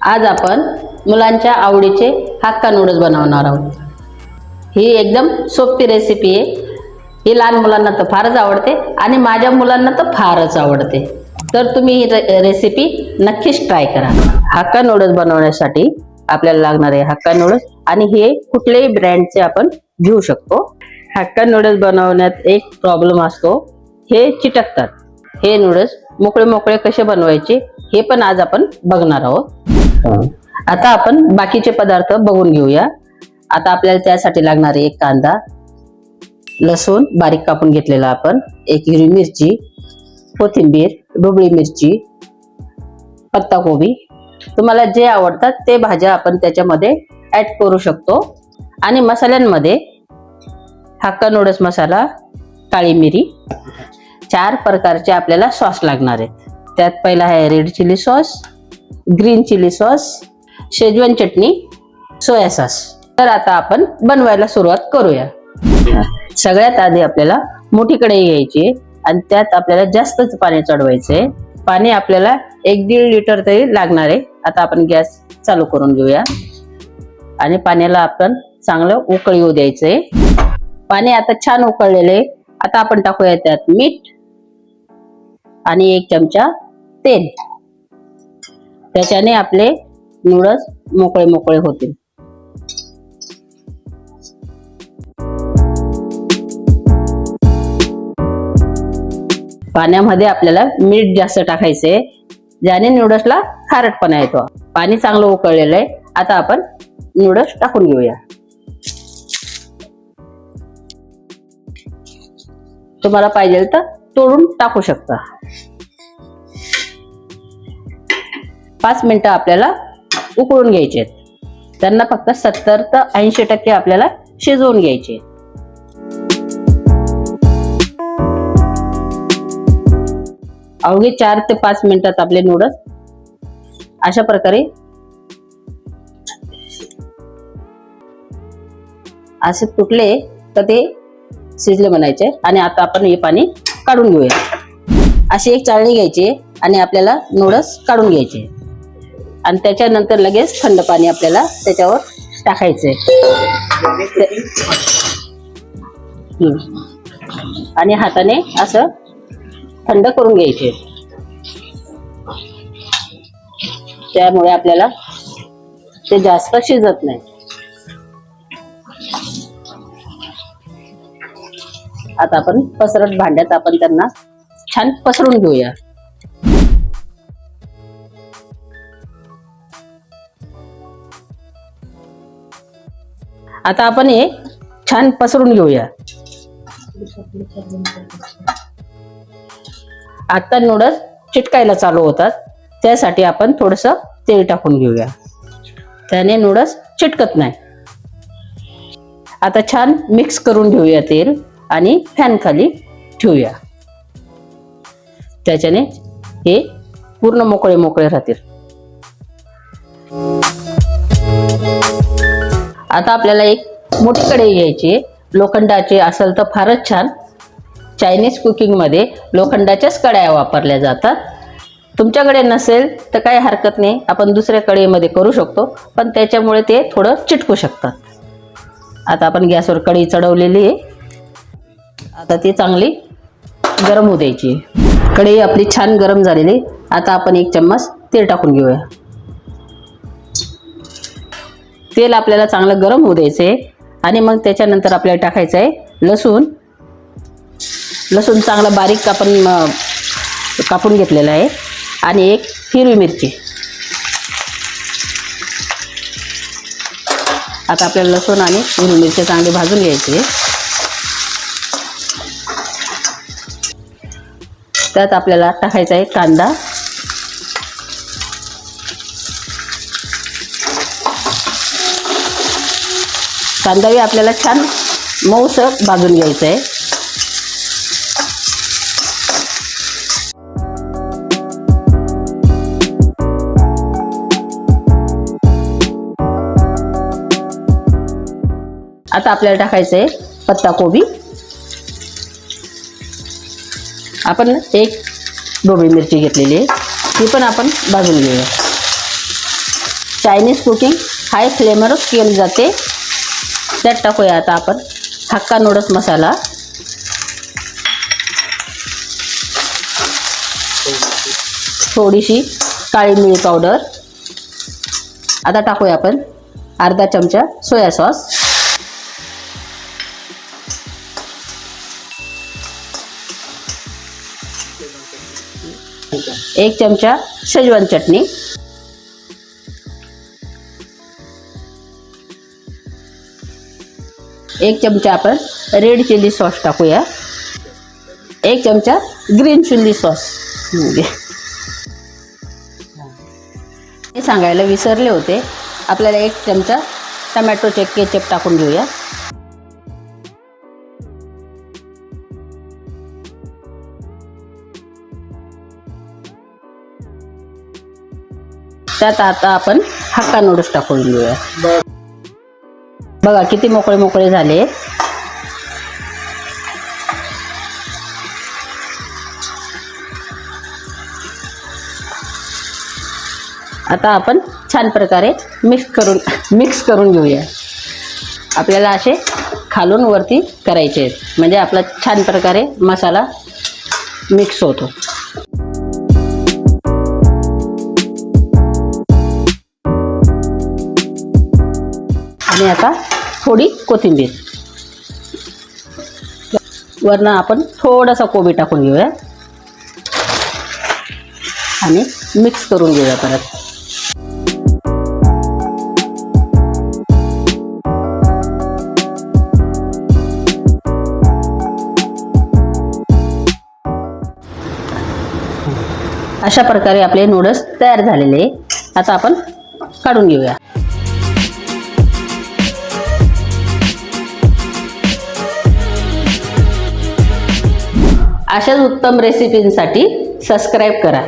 आज आपण मुलांच्या आवडीचे हक्का नूडल्स बनवणार आहोत। ही एकदम सोपी रेसिपी आहे। ही लहान मुलांना तर फारच आवडते आणि माझ्या मुलांना तर फारच आवडते। तर तुम्ही ही रेसिपी नक्कीच ट्राय करा। हक्का नूडल्स बनवण्यासाठी आपल्याला लागणार आहे हक्का नूडल्स आणि हे कुठल्याही ब्रँडचे आपण घेऊ शकतो। हक्का नूडल्स बनवण्यात एक प्रॉब्लेम असतो, हे चिटकतात। हे नूडल्स मोकळे मोकळे कसे बनवायचे हे पण आज आपण बघणार आहोत। आता आपण बाकीचे पदार्थ बघून घेऊया। आता आपल्याला त्यासाठी लागणार आहे एक कांदा, लसूण बारीक कापून घेतलेला आपण, एक हिरवी मिरची, कोथिंबीर, ढोबळी मिरची, पत्ता कोबी, तुम्हाला जे आवडतात ते भाज्या आपण त्याच्यामध्ये ऍड करू शकतो। आणि मसाल्यांमध्ये हक्का नूडल्स मसाला, काळी मिरी, 4 प्रकारचे आपल्याला सॉस लागणार आहेत। त्यात पहिला आहे red chilli sauce, green chilli sauce, Schezwan चटणी, सोया सॉस। तर आता आपण बनवायला सुरुवात करूया। सगळ्यात आधी आपल्याला मोठी कढई घ्यायची आणि त्यात आपल्याला जास्तच पाणी चढवायचंय। पाणी आपल्याला 1-1.5 लिटर तरी लागणार आहे। आता आपण गॅस चालू करून घेऊया आणि पाण्याला आपण चांगलं उकळी येऊ द्यायचंय। पाणी आता छान उकळलेले। आता आपण टाकूया त्यात मीठ आणि 1 चमचा तेल। त्याच्याने आपले नूडल्स मोकळे मोकळे होतील। पाण्यामध्ये आपल्याला मीठ जास्त टाकायचे, ज्याने नूडल्सला खारटपणा येतो। पाणी चांगलं उकळलेलं आहे। आता आपण नूडल्स टाकून घेऊया। तुम्हाला पाहिजे तर तोडून टाकू शकता। 5 मिनिटं आपल्याला उकळून घ्यायचे। त्यांना फक्त 70 ते 80% आपल्याला शिजवून घ्यायचे। अवघे 4 ते 5 मिनिटात आपले नूडल्स अशा प्रकारे असे तुटले तर ते शिजले म्हणायचे। आणि आता आपण हे पाणी काढून घेऊया। अशी एक चाळणी घ्यायची आणि आपल्याला नूडल्स काढून घ्यायचे आणि त्याच्यानंतर लगेच थंड पाणी आपल्याला त्याच्यावर टाकायचंय आणि हाताने असं थंड करून घ्यायचे। त्यामुळे आपल्याला ते जास्त शिजत नाही। आता आपण पसरट भांड्यात आपण त्यांना छान पसरून घेऊया। आता आपण हे छान पसरून घेऊया। आता नूडल्स चिटकायला चालू होतात, त्यासाठी आपण थोडस तेल टाकून घेऊया, त्याने नूडल्स चिटकत नाही। आता छान मिक्स करून घेऊया तेल आणि फॅन खाली ठेवूया, त्याच्याने हे पूर्ण मोकळे मोकळे राहतील। आता आपल्याला एक मोठी कढई घ्यायची, लोखंडाची असेल तर फारच छान। चायनीज कुकिंग मध्ये लोखंडाच्याच कढया वापरल्या जातात। तुमच्याकडे नसेल तर काही हरकत नाही, आपण दुसऱ्या कढईमध्ये करू शकतो, पण त्याच्यामुळे ते थोडं चिटकू शकतात। आता आपण गॅसवर कढई चढवलेली आहे, आता ती चांगली गरम होऊ द्यायची। कढई आपली छान गरम झालेली। आता आपण 1 चम्मच तेल टाकून घेऊया। तेल आपल्याला चांगलं गरम होऊ द्यायचंय आणि मग त्याच्यानंतर आपल्याला टाकायचं आहे लसूण। लसूण चांगला बारीक कापून घेतलेला आहे आणि 1 हिरवी मिरची। आता आपल्याला लसूण आणि हिरवी मिरची चांगली भाजून घ्यायची। त्यात आपल्याला टाकायचा आहे कांदा, कांदाही आपल्याला छान मऊसर भाजून घ्यायचा आहे। आता आपल्याला टाकायचं आहे पत्ता कोबी। आपण 1 ढोबळी मिरची घेतलेली आहे, ती पण आपण भाजून घेऊया। चायनीज कुकिंग हाय फ्लेमवरच केली जाते. त्यात टाकूया आता आपण हक्का नूडल्स मसाला, थोडीशी काळी मिरी पावडर, आता टाकूया आपण अर्धा चमचा सोया सॉस, एक चमचा शेजवान चटणी, एक चमचा आपण रेड चिली सॉस टाकूया, एक चमचा ग्रीन चिली सॉस. हे सांगायला विसरले होते, आपल्याला एक चमचा टमॅटोचे केचप टाकून घेऊया. त्यात आता आपण हक्का नूडल्स टाकून घेऊया. बघा किती मोकळे मोकळे झाले. आता आपण छान प्रकारे मिक्स करून घेऊया. आपल्याला असे खालून वरती करायचे आहेत, म्हणजे आपला छान प्रकारे मसाला मिक्स होतो. आणि आता थोडी कोथिंबीर, वरनं आपण थोडासा कोबी टाकून घेऊया आणि मिक्स करून घेऊया परत. अशा प्रकारे आपले नूडल्स तयार झालेले. आता आपण काढून घेऊया. अशाच उत्तम रेसिपींसाठी सबस्क्राईब करा.